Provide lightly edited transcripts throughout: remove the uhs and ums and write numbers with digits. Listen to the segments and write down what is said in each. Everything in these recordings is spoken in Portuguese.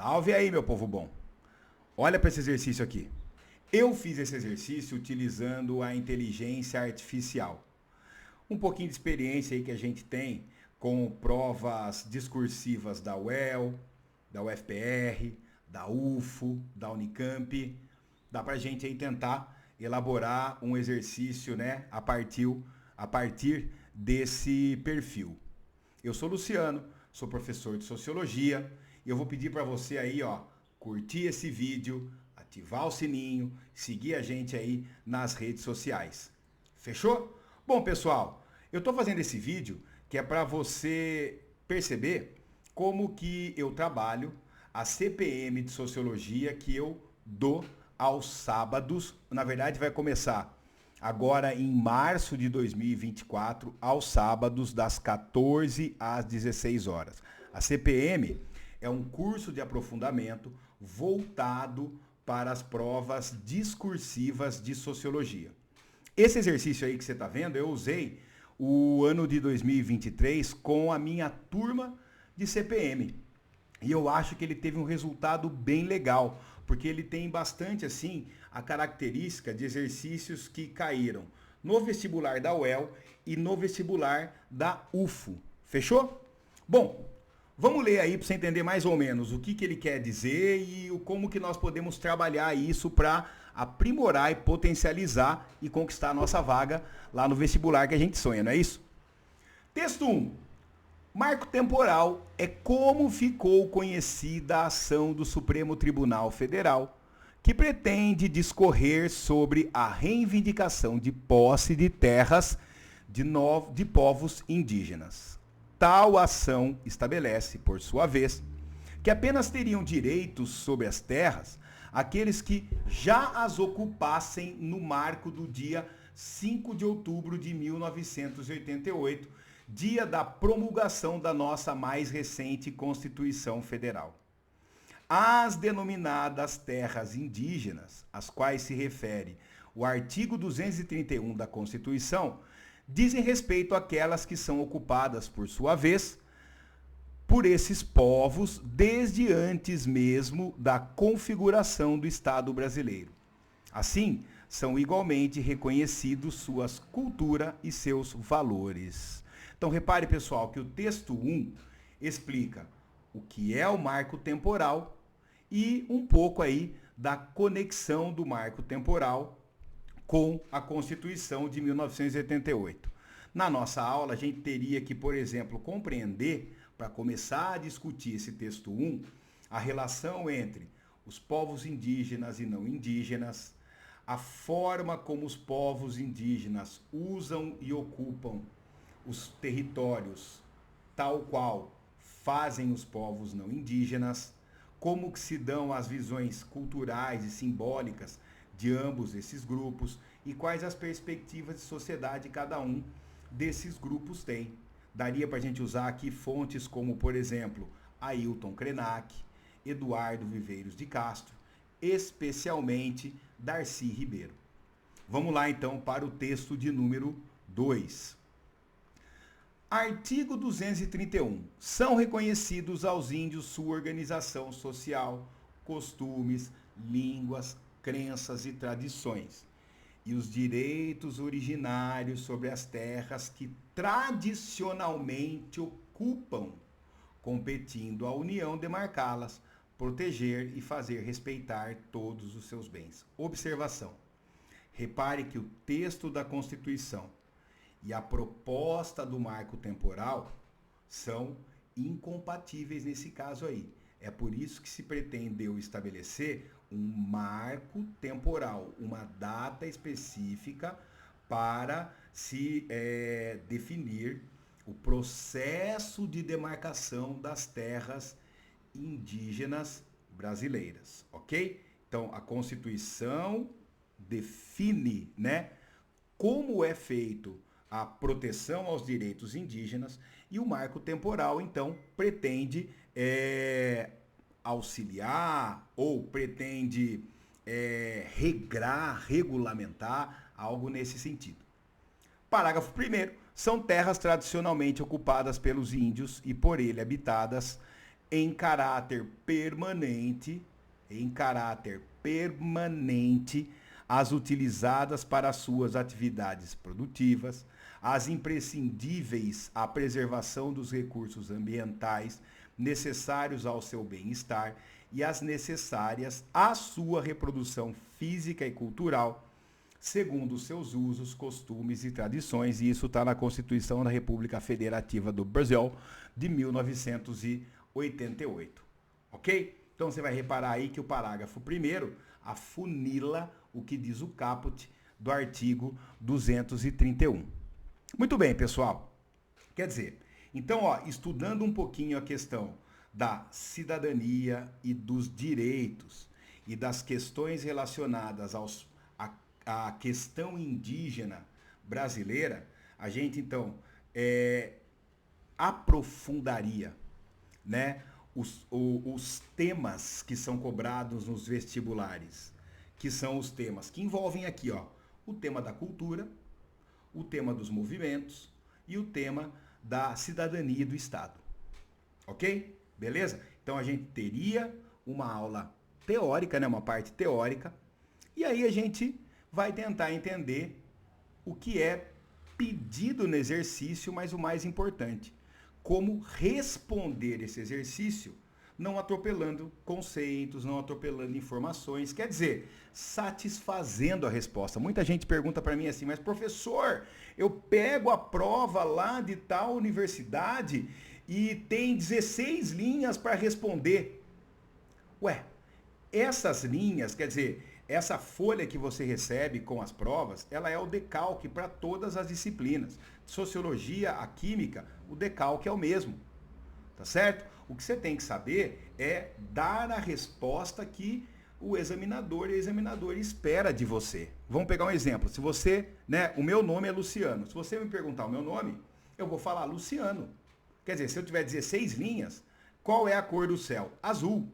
Salve aí, meu povo bom. Olha para esse exercício aqui. Eu fiz esse exercício utilizando a inteligência artificial. Um pouquinho de experiência aí que a gente tem com provas discursivas da UEL, da UFPR, da UFO, da Unicamp. Dá pra gente aí tentar elaborar um exercício, né, a partir desse perfil. Eu sou Luciano, sou professor de Sociologia e eu vou pedir para você aí, ó, curtir esse vídeo, ativar o sininho, seguir a gente aí nas redes sociais. Fechou? Bom, pessoal, eu estou fazendo esse vídeo que é para você perceber como que eu trabalho a CPM de Sociologia que eu dou aos sábados. Na verdade, vai começar agora em março de 2024, aos sábados, das 14 às 16 horas. A CPM é um curso de aprofundamento voltado para as provas discursivas de sociologia. Esse exercício aí que você está vendo, eu usei o ano de 2023 com a minha turma de CPM. E eu acho que ele teve um resultado bem legal, porque ele tem bastante assim a característica de exercícios que caíram no vestibular da UEL e no vestibular da UFO. Fechou? Bom, vamos ler aí para você entender mais ou menos o que ele quer dizer e como que nós podemos trabalhar isso para aprimorar e potencializar e conquistar a nossa vaga lá no vestibular que a gente sonha, não é isso? Texto 1. Marco temporal é como ficou conhecida a ação do Supremo Tribunal Federal, que pretende discorrer sobre a reivindicação de posse de terras de povos indígenas. Tal ação estabelece, por sua vez, que apenas teriam direitos sobre as terras aqueles que já as ocupassem no marco do dia 5 de outubro de 1988, dia da promulgação da nossa mais recente Constituição Federal. As denominadas terras indígenas, às quais se refere o artigo 231 da Constituição, dizem respeito àquelas que são ocupadas, por sua vez, por esses povos desde antes mesmo da configuração do Estado brasileiro. Assim, são igualmente reconhecidos suas cultura e seus valores. Então repare, pessoal, que o texto 1 explica o que é o marco temporal e um pouco aí da conexão do marco temporal com a Constituição de 1988. Na nossa aula, a gente teria que, por exemplo, compreender, para começar a discutir esse texto 1, a relação entre os povos indígenas e não indígenas, a forma como os povos indígenas usam e ocupam os territórios tal qual fazem os povos não indígenas, como que se dão as visões culturais e simbólicas de ambos esses grupos e quais as perspectivas de sociedade cada um desses grupos tem. Daria para a gente usar aqui fontes como, por exemplo, Ailton Krenak, Eduardo Viveiros de Castro, especialmente Darcy Ribeiro. Vamos lá então para o texto de número 2. Artigo 231. São reconhecidos aos índios sua organização social, costumes, línguas, crenças e tradições, e os direitos originários sobre as terras que tradicionalmente ocupam, competindo à União demarcá-las, proteger e fazer respeitar todos os seus bens. Observação. Repare que o texto da Constituição e a proposta do marco temporal são incompatíveis nesse caso aí. É por isso que se pretendeu estabelecer um marco temporal, uma data específica para se definir o processo de demarcação das terras indígenas brasileiras, ok? Então, a Constituição define, né, como é feito a proteção aos direitos indígenas e o marco temporal, então, pretende auxiliar ou pretende regrar, regulamentar algo nesse sentido. Parágrafo 1º. São terras tradicionalmente ocupadas pelos índios e por ele habitadas em caráter permanente, as utilizadas para suas atividades produtivas, as imprescindíveis à preservação dos recursos ambientais necessários ao seu bem-estar e as necessárias à sua reprodução física e cultural, segundo os seus usos, costumes e tradições, e isso está na Constituição da República Federativa do Brasil de 1988. Ok? Então você vai reparar aí que o parágrafo 1º afunila o que diz o caput do artigo 231. Muito bem, pessoal. Quer dizer, então, estudando um pouquinho a questão da cidadania e dos direitos e das questões relacionadas à questão indígena brasileira, a gente então aprofundaria, né, os temas que são cobrados nos vestibulares, que são os temas que envolvem aqui, o tema da cultura, o tema dos movimentos e o tema da cidadania e do Estado. Ok? Beleza? Então a gente teria uma aula teórica, né? Uma parte teórica, e aí a gente vai tentar entender o que é pedido no exercício, mas o mais importante, como responder esse exercício não atropelando conceitos, não atropelando informações, quer dizer, satisfazendo a resposta. Muita gente pergunta para mim assim, mas professor, eu pego a prova lá de tal universidade e tem 16 linhas para responder. Ué, essas linhas, quer dizer, essa folha que você recebe com as provas, ela é o decalque para todas as disciplinas. Sociologia, a química, o decalque é o mesmo. Tá certo? O que você tem que saber é dar a resposta que o examinador e a examinadora espera de você. Vamos pegar um exemplo. Se você, né, o meu nome é Luciano. Se você me perguntar o meu nome, eu vou falar Luciano. Quer dizer, se eu tiver 16 linhas, qual é a cor do céu? Azul.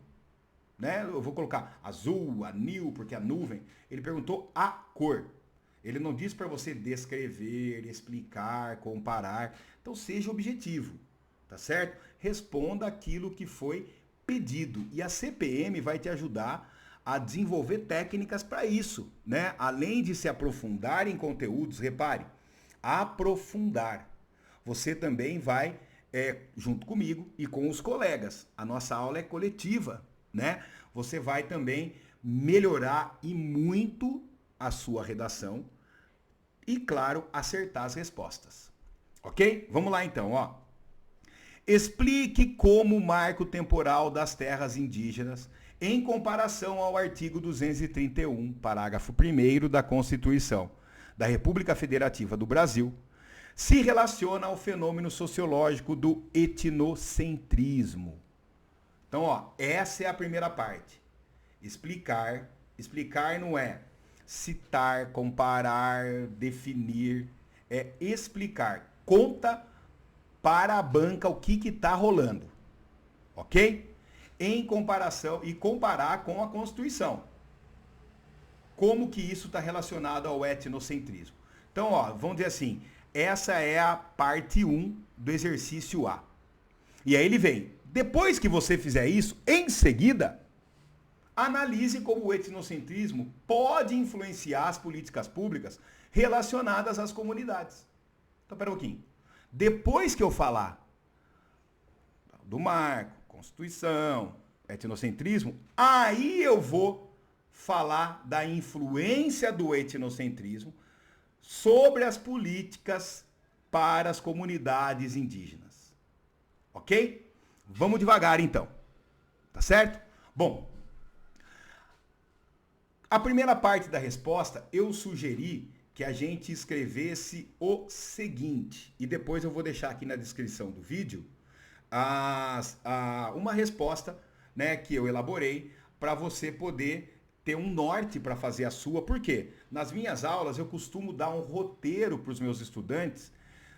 Né? Eu vou colocar azul, anil, porque a nuvem. Ele perguntou a cor. Ele não disse para você descrever, explicar, comparar. Então seja objetivo. Tá certo? Responda aquilo que foi pedido. E a CPM vai te ajudar a desenvolver técnicas para isso, né? Além de se aprofundar em conteúdos, repare, aprofundar. Você também vai, junto comigo e com os colegas, a nossa aula é coletiva, né? Você vai também melhorar e muito a sua redação e, claro, acertar as respostas. Ok? Vamos lá então, Explique como o marco temporal das terras indígenas, em comparação ao artigo 231, parágrafo 1º da Constituição da República Federativa do Brasil, se relaciona ao fenômeno sociológico do etnocentrismo. Então, essa é a primeira parte. Explicar. Explicar não é citar, comparar, definir. É explicar. Conta para a banca o que está rolando, ok? Em comparação e comparar com a Constituição. Como que isso está relacionado ao etnocentrismo? Então, vamos dizer assim, essa é a parte 1 do exercício A. E aí ele vem, depois que você fizer isso, em seguida, analise como o etnocentrismo pode influenciar as políticas públicas relacionadas às comunidades. Então, pera um pouquinho. Depois que eu falar do marco, Constituição, etnocentrismo, aí eu vou falar da influência do etnocentrismo sobre as políticas para as comunidades indígenas. Ok? Vamos devagar então. Tá certo? Bom, a primeira parte da resposta eu sugeri que a gente escrevesse o seguinte, e depois eu vou deixar aqui na descrição do vídeo uma resposta, né, que eu elaborei para você poder ter um norte para fazer a sua. Por quê? Nas minhas aulas eu costumo dar um roteiro para os meus estudantes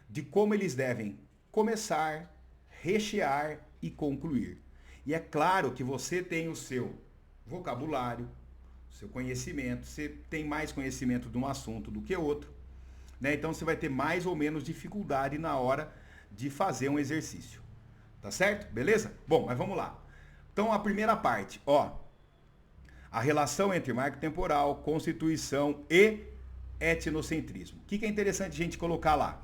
de como eles devem começar, rechear e concluir. E é claro que você tem o seu vocabulário, seu conhecimento, você tem mais conhecimento de um assunto do que outro, né? Então você vai ter mais ou menos dificuldade na hora de fazer um exercício, Tá certo? Beleza? Bom, mas vamos lá. Então, a primeira parte, ó. A relação entre marco temporal, constituição e etnocentrismo. O que é interessante a gente colocar lá?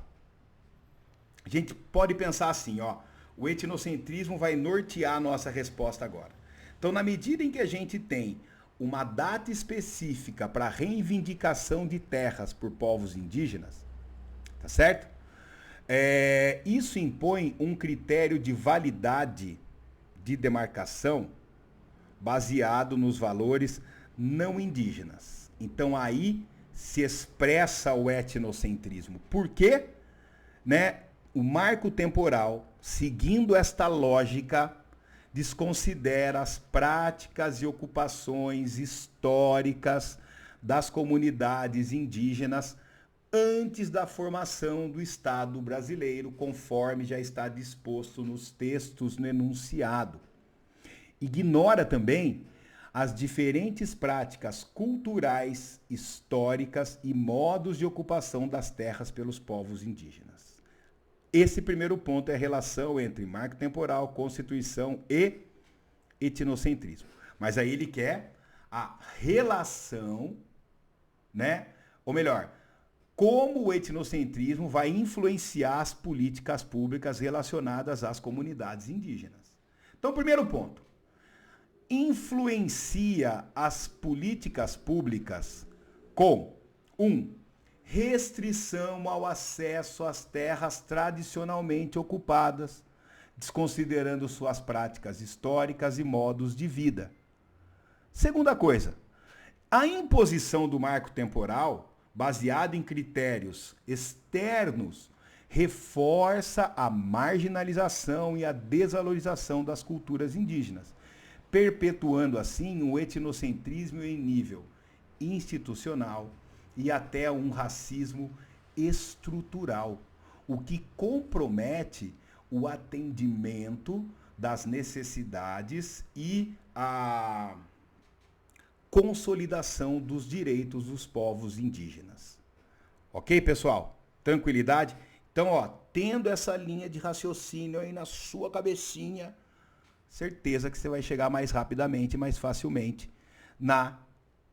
A gente pode pensar assim, ó. O etnocentrismo vai nortear a nossa resposta agora. Então, na medida em que a gente tem uma data específica para reivindicação de terras por povos indígenas, tá certo? Isso impõe um critério de validade de demarcação baseado nos valores não indígenas. Então aí se expressa o etnocentrismo. Por quê? Né? O marco temporal, seguindo esta lógica, desconsidera as práticas e ocupações históricas das comunidades indígenas antes da formação do Estado brasileiro, conforme já está disposto nos textos no enunciado. Ignora também as diferentes práticas culturais, históricas e modos de ocupação das terras pelos povos indígenas. Esse primeiro ponto é a relação entre marco temporal, constituição e etnocentrismo. Mas aí ele quer a relação, né? Ou melhor, como o etnocentrismo vai influenciar as políticas públicas relacionadas às comunidades indígenas. Então, primeiro ponto. Influencia as políticas públicas com 1. Restrição ao acesso às terras tradicionalmente ocupadas, desconsiderando suas práticas históricas e modos de vida. Segunda coisa, a imposição do marco temporal, baseado em critérios externos, reforça a marginalização e a desvalorização das culturas indígenas, perpetuando assim um etnocentrismo em nível institucional e até um racismo estrutural, o que compromete o atendimento das necessidades e a consolidação dos direitos dos povos indígenas. Ok, pessoal? Tranquilidade? Então, ó, tendo essa linha de raciocínio aí na sua cabecinha, certeza que você vai chegar mais rapidamente, mais facilmente na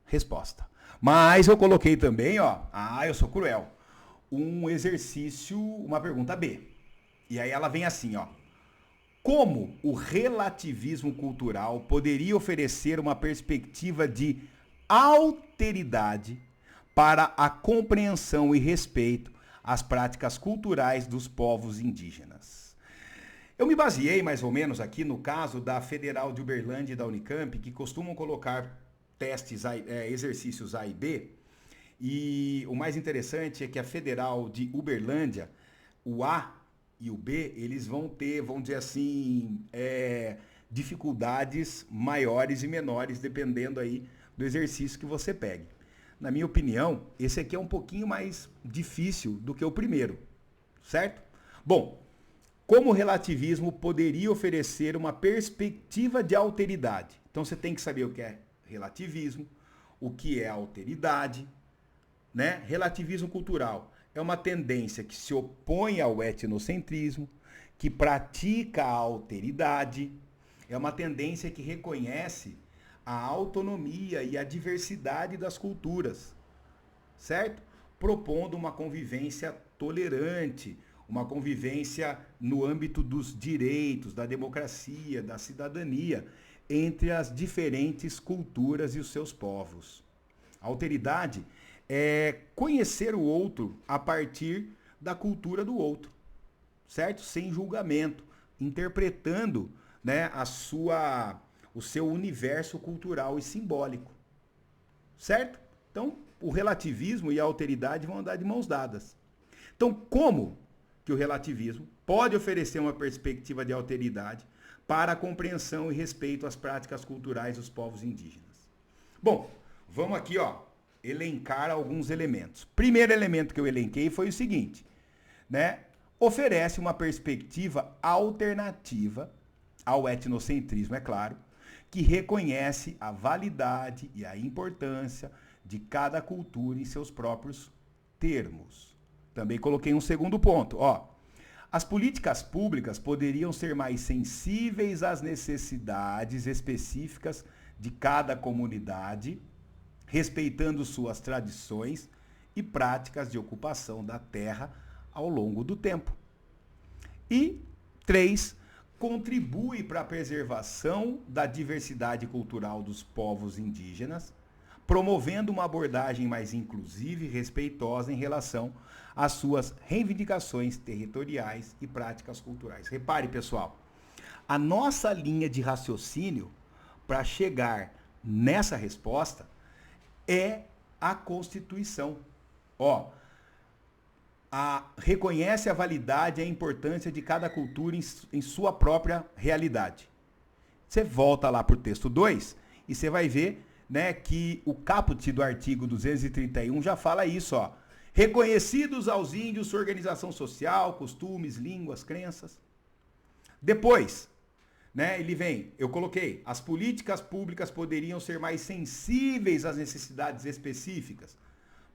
resposta. Mas eu coloquei também, ó, eu sou cruel, um exercício, uma pergunta B. E aí ela vem assim, ó. Como o relativismo cultural poderia oferecer uma perspectiva de alteridade para a compreensão e respeito às práticas culturais dos povos indígenas? Eu me baseei mais ou menos aqui no caso da Federal de Uberlândia e da Unicamp, que costumam colocar testes, exercícios A e B, e o mais interessante é que a Federal de Uberlândia, o A e o B, eles vão ter, vamos dizer assim, dificuldades maiores e menores, dependendo aí do exercício que você pegue. Na minha opinião, esse aqui é um pouquinho mais difícil do que o primeiro, certo? Bom, como o relativismo poderia oferecer uma perspectiva de alteridade? Então você tem que saber o que é relativismo, o que é alteridade, né? Relativismo cultural é uma tendência que se opõe ao etnocentrismo, que pratica a alteridade, é uma tendência que reconhece a autonomia e a diversidade das culturas, certo? Propondo uma convivência tolerante, uma convivência no âmbito dos direitos, da democracia, da cidadania, entre as diferentes culturas e os seus povos. A alteridade é conhecer o outro a partir da cultura do outro, certo? Sem julgamento, interpretando, né, o seu universo cultural e simbólico, certo? Então, o relativismo e a alteridade vão andar de mãos dadas. Então, como que o relativismo pode oferecer uma perspectiva de alteridade para a compreensão e respeito às práticas culturais dos povos indígenas? Bom, vamos aqui, ó, elencar alguns elementos. Primeiro elemento que eu elenquei foi o seguinte, né? Oferece uma perspectiva alternativa ao etnocentrismo, é claro, que reconhece a validade e a importância de cada cultura em seus próprios termos. Também coloquei um segundo ponto, ó. As políticas públicas poderiam ser mais sensíveis às necessidades específicas de cada comunidade, respeitando suas tradições e práticas de ocupação da terra ao longo do tempo. E 3, contribui para a preservação da diversidade cultural dos povos indígenas, promovendo uma abordagem mais inclusiva e respeitosa em relação às suas reivindicações territoriais e práticas culturais. Repare, pessoal, a nossa linha de raciocínio para chegar nessa resposta é a Constituição. Reconhece a validade e a importância de cada cultura em sua própria realidade. Você volta lá para o texto 2 e você vai ver, né, que o caput do artigo 231 já fala isso, ó. Reconhecidos aos índios sua organização social, costumes, línguas, crenças. Depois, né, ele vem, eu coloquei, as políticas públicas poderiam ser mais sensíveis às necessidades específicas.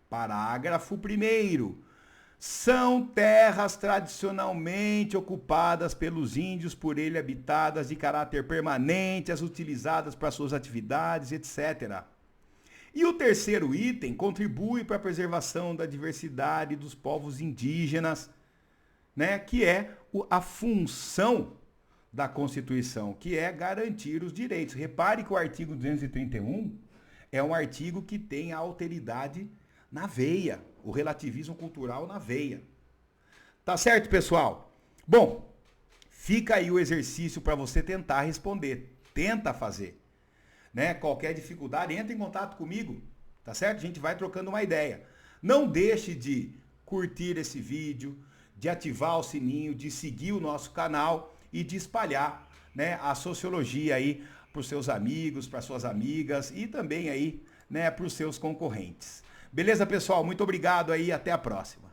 Parágrafo 1º. São terras tradicionalmente ocupadas pelos índios, por ele habitadas de caráter permanente, as utilizadas para suas atividades, etc. E o terceiro item contribui para a preservação da diversidade dos povos indígenas, né, que é a função da Constituição, que é garantir os direitos. Repare que o artigo 231 é um artigo que tem a alteridade na veia, o relativismo cultural na veia. Tá certo, pessoal? Bom, fica aí o exercício para você tentar responder. Tenta fazer. Né? Qualquer dificuldade, entra em contato comigo. Tá certo? A gente vai trocando uma ideia. Não deixe de curtir esse vídeo, de ativar o sininho, de seguir o nosso canal e de espalhar, né, a sociologia aí para os seus amigos, para suas amigas e também aí, né, para os seus concorrentes. Beleza, pessoal? Muito obrigado aí, até a próxima.